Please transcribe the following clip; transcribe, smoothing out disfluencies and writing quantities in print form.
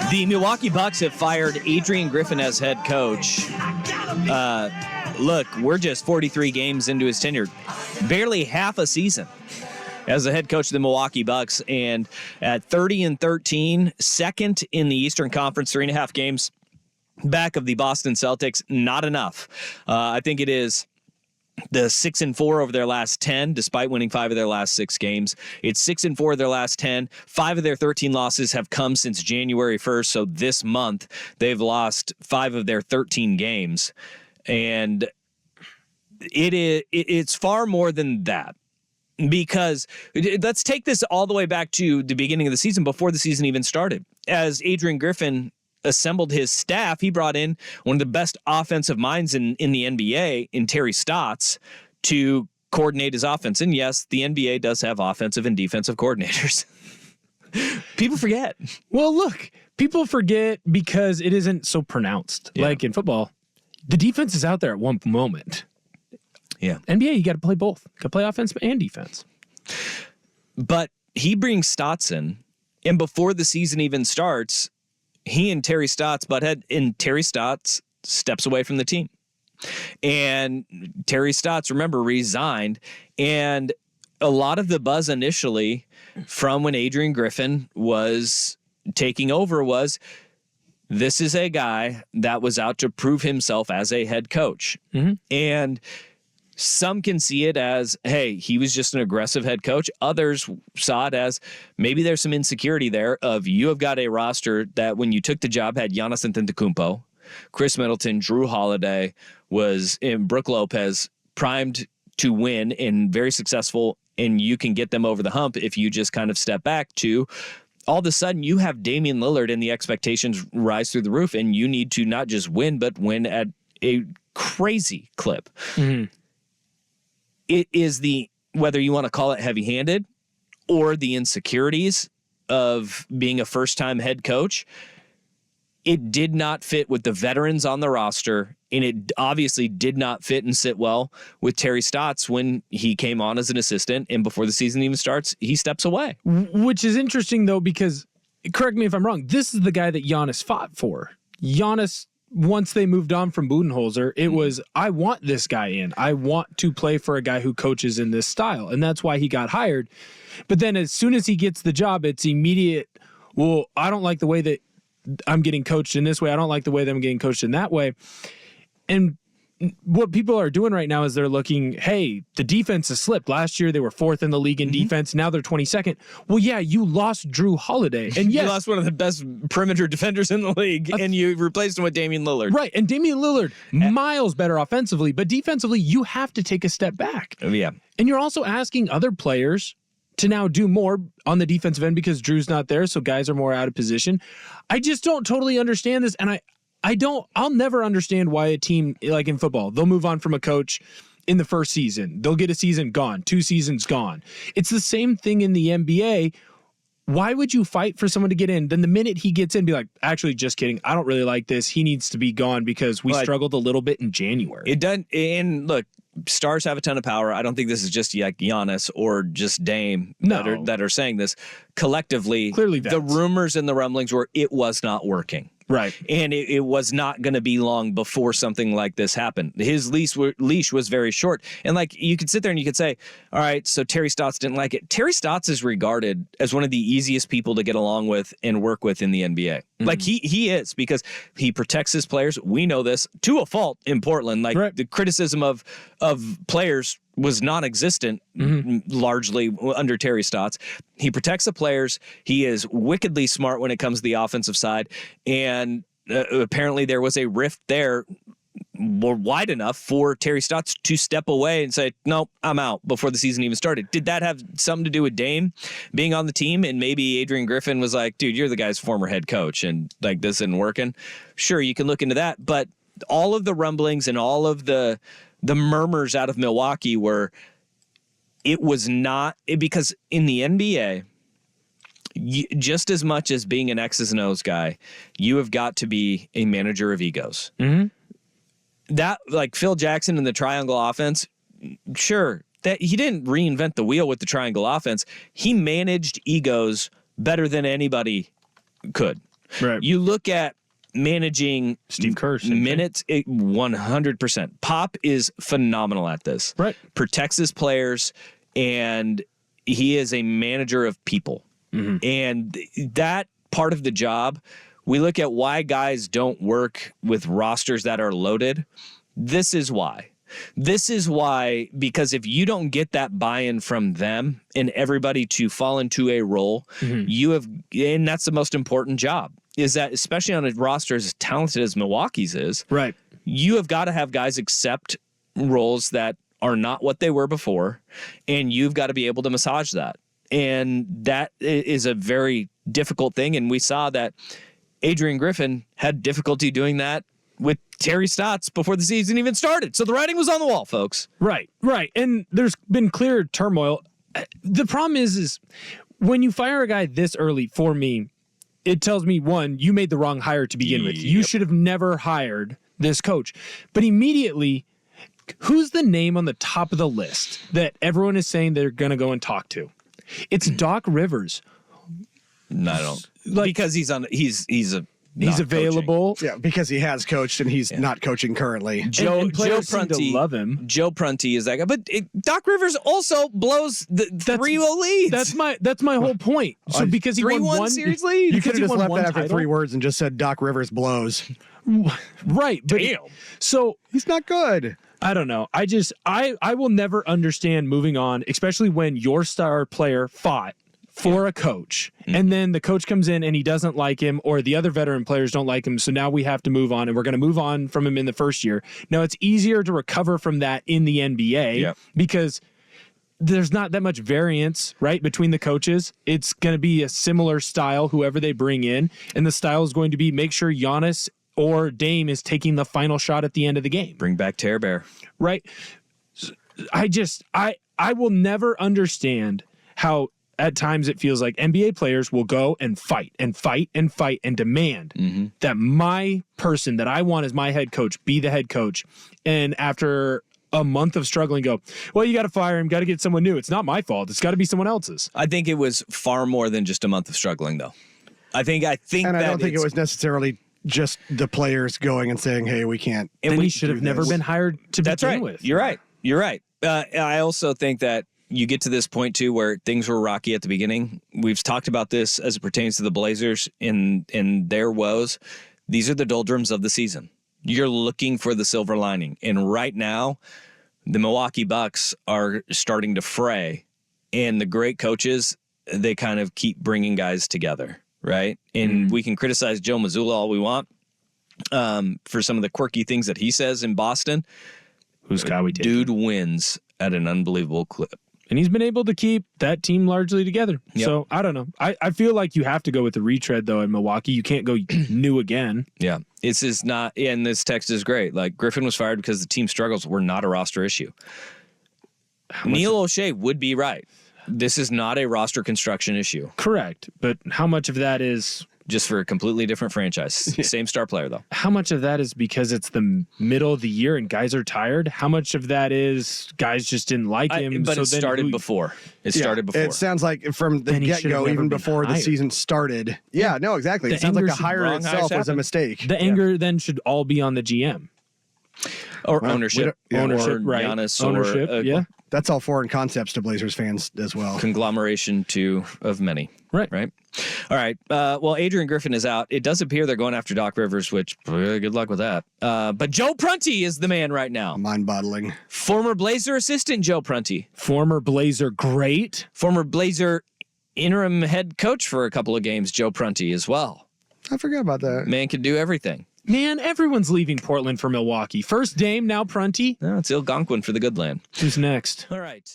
The Milwaukee Bucks have fired Adrian Griffin as head coach. Look, we're just 43 games into his tenure. Barely half a season as the head coach of the Milwaukee Bucks. And at 30-13, second in the Eastern Conference, 3.5 games back of the Boston Celtics. Not enough. I think it is the 6-4 over their last 10, despite winning 5 of their last 6 games. It's 6-4 of their last 10. 5 of their 13 losses have come since January 1st. So this month, they've lost 5 of their 13 games. And it's far more than that. Because let's take this all the way back to the beginning of the season, before the season even started. As Adrian Griffin assembled his staff, he brought in one of the best offensive minds in the NBA, in Terry Stotts, to coordinate his offense. And yes, the NBA does have offensive and defensive coordinators. People forget. Well, look, people forget because it isn't so pronounced. Yeah. Like in football, the defense is out there at one moment. Yeah. NBA, you got to play both. You got to play offense and defense. But he brings Stotts in, and before the season even starts, he and Terry Stotts butt head, and Terry Stotts steps away from the team. And Terry Stotts, remember, resigned. And a lot of the buzz initially from when Adrian Griffin was taking over was, this is a guy that was out to prove himself as a head coach. Mm-hmm. And some can see it as, hey, he was just an aggressive head coach. Others saw it as, maybe there's some insecurity there of, you have got a roster that when you took the job had Giannis Antetokounmpo, Chris Middleton, Drew Holiday, and Brook Lopez, primed to win and very successful, and you can get them over the hump if you just kind of step back to, all of a sudden you have Damian Lillard and the expectations rise through the roof, and you need to not just win, but win at a crazy clip. Mm-hmm. It is whether you want to call it heavy-handed or the insecurities of being a first-time head coach, it did not fit with the veterans on the roster, and it obviously did not fit and sit well with Terry Stotts when he came on as an assistant, and before the season even starts, he steps away. Which is interesting, though, because, correct me if I'm wrong, this is the guy that Giannis fought for. Giannis, once they moved on from Budenholzer, it was, I want this guy in. I want to play for a guy who coaches in this style. And that's why he got hired. But then as soon as he gets the job, it's immediate, well, I don't like the way that I'm getting coached in this way. I don't like the way that I'm getting coached in that way. And what people are doing right now is they're looking, hey, the defense has slipped. Last year, they were 4th in the league in defense. Now they're 22nd. Well, yeah, you lost Drew Holiday. And yes, you lost one of the best perimeter defenders in the league, and you replaced him with Damian Lillard. Right, and Damian Lillard, miles better offensively, but defensively, you have to take a step back. Yeah. And you're also asking other players to now do more on the defensive end because Drew's not there, so guys are more out of position. I just don't totally understand this, and I'll never understand why a team, like in football, they'll move on from a coach in the first season. They'll get a season gone, 2 seasons gone. It's the same thing in the NBA. Why would you fight for someone to get in? Then the minute he gets in, be like, actually, just kidding. I don't really like this. He needs to be gone because we struggled a little bit in January. It doesn't. And look, stars have a ton of power. I don't think this is just like Giannis or just Dame that are saying this. Collectively, clearly the rumors and the rumblings were it was not working. Right. And it was not going to be long before something like this happened. His leash was very short. And like, you could sit there and you could say, all right, so Terry Stotts didn't like it. Terry Stotts is regarded as one of the easiest people to get along with and work with in the NBA. Mm-hmm. Like he is, because he protects his players. We know this to a fault in Portland. Like the criticism of players was non-existent largely under Terry Stotts. He protects the players. He is wickedly smart when it comes to the offensive side. And apparently there was a rift there wide enough for Terry Stotts to step away and say, nope, I'm out before the season even started. Did that have something to do with Dame being on the team? And maybe Adrian Griffin was like, dude, you're the guy's former head coach and like this isn't working. Sure, you can look into that. But all of the rumblings and all of the murmurs out of Milwaukee were, it was not, because in the NBA, just as much as being an X's and O's guy, you have got to be a manager of egos. Mm-hmm. That, like Phil Jackson in the triangle offense, sure, that he didn't reinvent the wheel with the triangle offense. He managed egos better than anybody could. Right. You look at managing Steve Kerr, same thing. minutes, 100%. Pop is phenomenal at this. Right. Protects his players, and he is a manager of people. Mm-hmm. And that part of the job, we look at why guys don't work with rosters that are loaded. This is why. This is why, because if you don't get that buy-in from them and everybody to fall into a role, you have, and that's the most important job, is that especially on a roster as talented as Milwaukee's is, Right. you have got to have guys accept roles that are not what they were before, and you've got to be able to massage that. And that is a very difficult thing, and we saw that Adrian Griffin had difficulty doing that with Terry Stotts before the season even started. So the writing was on the wall, folks. Right. And there's been clear turmoil. The problem is when you fire a guy this early, for me, it tells me, one, you made the wrong hire to begin with. You should have never hired this coach. But immediately, who's the name on the top of the list that everyone is saying they're going to go and talk to? It's Doc Rivers. No, I don't. Because he's available. Coaching. Yeah, because he has coached and he's not coaching currently. Joe Prunty, love him. Joe Prunty is that guy, but Doc Rivers also blows the 3-0 leads. That's my whole point. So because he won 3-1 series lead, you could have just left that after title? 3 words and just said Doc Rivers blows. Right. But damn. So He's not good. I don't know. I will never understand moving on, especially when your star player fought for a coach, and then the coach comes in and he doesn't like him, or the other veteran players don't like him, so now we have to move on, and we're going to move on from him in the first year. Now, it's easier to recover from that in the NBA because there's not that much variance, right, between the coaches. It's going to be a similar style, whoever they bring in, and the style is going to be make sure Giannis or Dame is taking the final shot at the end of the game. Bring back Tear Bear. Right? I will never understand how at times it feels like NBA players will go and fight and fight and fight and demand that my person that I want as my head coach be the head coach. And after a month of struggling, go, well, you got to fire him, got to get someone new. It's not my fault. It's got to be someone else's. I think it was far more than just a month of struggling, though. I think and I don't think it was necessarily just the players going and saying, hey, we can't. And we should have never been hired to begin with. You're right. I also think that you get to this point, too, where things were rocky at the beginning. We've talked about this as it pertains to the Blazers in their woes. These are the doldrums of the season. You're looking for the silver lining. And right now, the Milwaukee Bucks are starting to fray. And the great coaches, they kind of keep bringing guys together, right? And we can criticize Joe Mazzulla all we want for some of the quirky things that he says in Boston. Who's got we taking? Dude wins at an unbelievable clip. And he's been able to keep that team largely together. Yep. So, I don't know. I feel like you have to go with the retread, though, in Milwaukee. You can't go new again. Yeah. This is not, and this text is great. Like, Griffin was fired because the team struggles were not a roster issue. Neil O'Shea would be right. This is not a roster construction issue. Correct. But how much of that is... Just for a completely different franchise. Same star player, though. How much of that is because it's the middle of the year and guys are tired? How much of that is guys just didn't like him? But it started before. It started before. It sounds like from the get-go, even before the season started. Yeah, no, exactly. It sounds like the hire itself was a mistake. The anger then should all be on the GM. Or ownership. Ownership, right. Giannis, ownership, yeah. That's all foreign concepts to Blazers fans as well. Conglomeration of many. Right. All right. Well, Adrian Griffin is out. It does appear they're going after Doc Rivers, which good luck with that. But Joe Prunty is the man right now. Mind-boggling. Former Blazer assistant Joe Prunty. Former Blazer great. Former Blazer interim head coach for a couple of games, Joe Prunty as well. I forgot about that. Man can do everything. Man, everyone's leaving Portland for Milwaukee. First Dame, now Prunty. No, it's Algonquin for the good land. Who's next? All right.